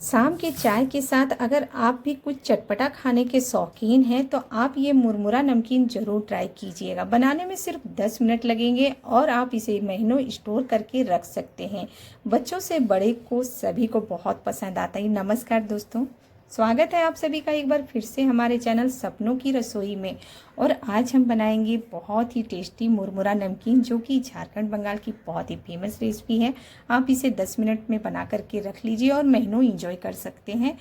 शाम के चाय के साथ अगर आप भी कुछ चटपटा खाने के शौकीन हैं तो आप ये मुरमुरा नमकीन ज़रूर ट्राई कीजिएगा। बनाने में सिर्फ 10 मिनट लगेंगे और आप इसे महीनों स्टोर करके रख सकते हैं। बच्चों से बड़े को सभी को बहुत पसंद आता है। नमस्कार दोस्तों, स्वागत है आप सभी का एक बार फिर से हमारे चैनल सपनों की रसोई में। और आज हम बनाएंगे बहुत ही टेस्टी मुरमुरा नमकीन, जो कि झारखंड बंगाल की बहुत ही फेमस रेसिपी है। आप इसे 10 मिनट में बना करके रख लीजिए और महीनों एंजॉय कर सकते हैं।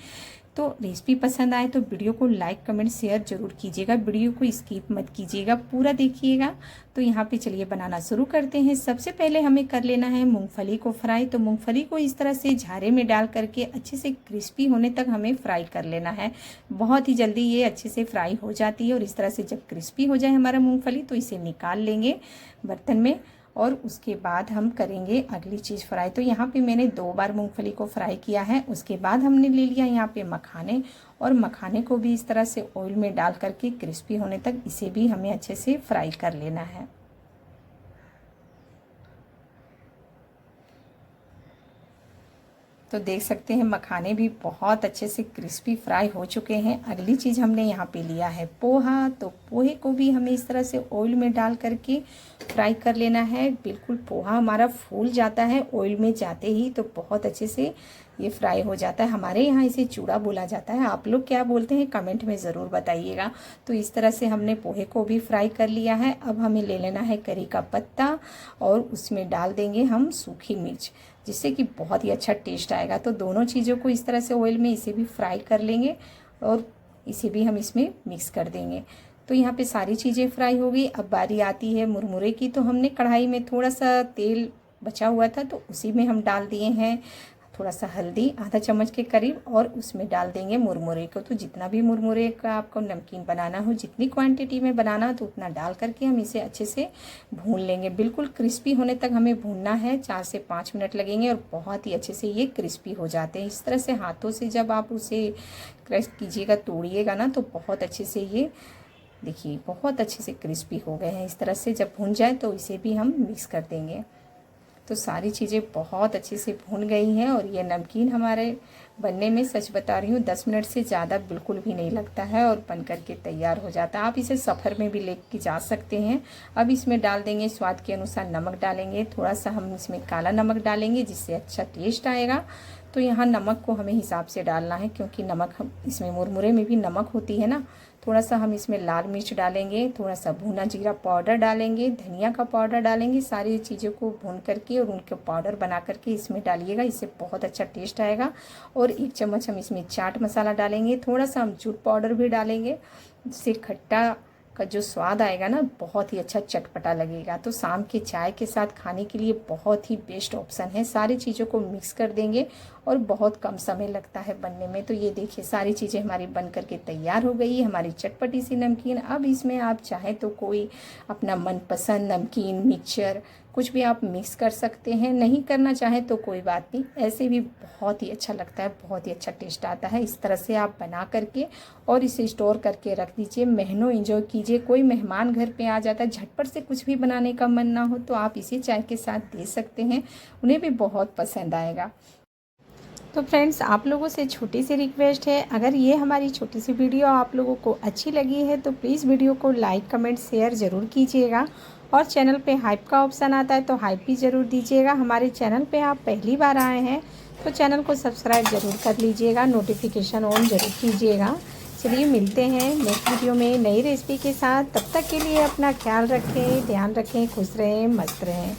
तो रेसिपी पसंद आए तो वीडियो को लाइक कमेंट शेयर जरूर कीजिएगा। वीडियो को स्किप मत कीजिएगा, पूरा देखिएगा। तो यहाँ पे चलिए बनाना शुरू करते हैं। सबसे पहले हमें कर लेना है मूंगफली को फ्राई। तो मूंगफली को इस तरह से झारे में डाल करके अच्छे से क्रिस्पी होने तक हमें फ्राई कर लेना है। बहुत ही जल्दी ये अच्छे से फ्राई हो जाती है। और इस तरह से जब क्रिस्पी हो जाए हमारा मूंगफली तो इसे निकाल लेंगे बर्तन में। और उसके बाद हम करेंगे अगली चीज़ फ्राई। तो यहाँ पे मैंने 2 बार मूंगफली को फ्राई किया है। उसके बाद हमने ले लिया यहाँ पे मखाने, और मखाने को भी इस तरह से ऑयल में डाल करके क्रिस्पी होने तक इसे भी हमें अच्छे से फ्राई कर लेना है। तो देख सकते हैं मखाने भी बहुत अच्छे से क्रिस्पी फ्राई हो चुके हैं। अगली चीज़ हमने यहाँ पे लिया है पोहा। तो पोहे को भी हमें इस तरह से ऑयल में डाल करके फ्राई कर लेना है। बिल्कुल पोहा हमारा फूल जाता है ऑयल में जाते ही, तो बहुत अच्छे से ये फ्राई हो जाता है। हमारे यहाँ इसे चूड़ा बोला जाता है, आप लोग क्या बोलते हैं कमेंट में ज़रूर बताइएगा। तो इस तरह से हमने पोहे को भी फ्राई कर लिया है। अब हमें ले लेना है करी का पत्ता और उसमें डाल देंगे हम सूखी मिर्च, जिससे कि बहुत ही अच्छा टेस्ट आएगा। तो दोनों चीज़ों को इस तरह से ऑयल में इसे भी फ्राई कर लेंगे और इसे भी हम इसमें मिक्स कर देंगे। तो यहाँ पे सारी चीज़ें फ्राई हो गई। अब बारी आती है मुरमुरे की। तो हमने कढ़ाई में थोड़ा सा तेल बचा हुआ था तो उसी में हम डाल दिए हैं थोड़ा सा हल्दी, आधा चम्मच के करीब, और उसमें डाल देंगे मुरमुरे को। तो जितना भी मुरमुरे का आपको नमकीन बनाना हो, जितनी क्वांटिटी में बनाना हो तो उतना डाल करके हम इसे अच्छे से भून लेंगे। बिल्कुल क्रिस्पी होने तक हमें भूनना है। 4 से 5 मिनट लगेंगे और बहुत ही अच्छे से ये क्रिस्पी हो जाते हैं। इस तरह से हाथों से जब आप उसे क्रश कीजिएगा, तोड़िएगा ना, तो बहुत अच्छे से ये देखिए बहुत अच्छे से क्रिस्पी हो गए हैं। इस तरह से जब भून जाए तो इसे भी हम मिक्स कर देंगे। तो सारी चीज़ें बहुत अच्छे से भून गई हैं और ये नमकीन हमारे बनने में, सच बता रही हूँ, 10 मिनट से ज़्यादा बिल्कुल भी नहीं लगता है और बन करके तैयार हो जाता है। आप इसे सफ़र में भी लेके जा सकते हैं। अब इसमें डाल देंगे स्वाद के अनुसार नमक डालेंगे। थोड़ा सा हम इसमें काला नमक डालेंगे जिससे अच्छा टेस्ट आएगा। तो यहाँ नमक को हमें हिसाब से डालना है, क्योंकि नमक हम इसमें मुरमुरे में भी नमक होती है ना। थोड़ा सा हम इसमें लाल मिर्च डालेंगे, थोड़ा सा भुना जीरा पाउडर डालेंगे, धनिया का पाउडर डालेंगे। सारी चीज़ों को भून करके और उनके पाउडर बना करके इसमें डालिएगा, इससे बहुत अच्छा टेस्ट आएगा। और 1 चम्मच हम इसमें चाट मसाला डालेंगे। थोड़ा सा हम अमचूर पाउडर भी डालेंगे, जिससे खट्टा का जो स्वाद आएगा ना बहुत ही अच्छा चटपटा लगेगा। तो शाम के चाय के साथ खाने के लिए बहुत ही बेस्ट ऑप्शन है। सारी चीज़ों को मिक्स कर देंगे और बहुत कम समय लगता है बनने में। तो ये देखिए सारी चीज़ें हमारी बन करके तैयार हो गई है, हमारी चटपटी सी नमकीन। अब इसमें आप चाहें तो कोई अपना मनपसंद नमकीन मिक्सचर कुछ भी आप मिक्स कर सकते हैं। नहीं करना चाहें तो कोई बात नहीं, ऐसे भी बहुत ही अच्छा लगता है, बहुत ही अच्छा टेस्ट आता है। इस तरह से आप बना करके और इसे स्टोर करके रख दीजिए, महीनों एंजॉय कीजिए। कोई मेहमान घर पे आ जाता है, झटपट से कुछ भी बनाने का मन ना हो तो आप इसे चाय के साथ दे सकते हैं, उन्हें भी बहुत पसंद आएगा। तो फ्रेंड्स, आप लोगों से छोटी सी रिक्वेस्ट है, अगर ये हमारी छोटी सी वीडियो आप लोगों को अच्छी लगी है तो प्लीज़ वीडियो को लाइक कमेंट शेयर ज़रूर कीजिएगा। और चैनल पे हाइप का ऑप्शन आता है तो हाइप भी ज़रूर दीजिएगा। हमारे चैनल पे आप पहली बार आए हैं तो चैनल को सब्सक्राइब ज़रूर कर लीजिएगा, नोटिफिकेशन ऑन ज़रूर कीजिएगा। चलिए मिलते हैं नेक्स्ट वीडियो में नई रेसिपी के साथ। तब तक के लिए अपना ख्याल रखें, ध्यान रखें, खुश रहें, मस्त रहें।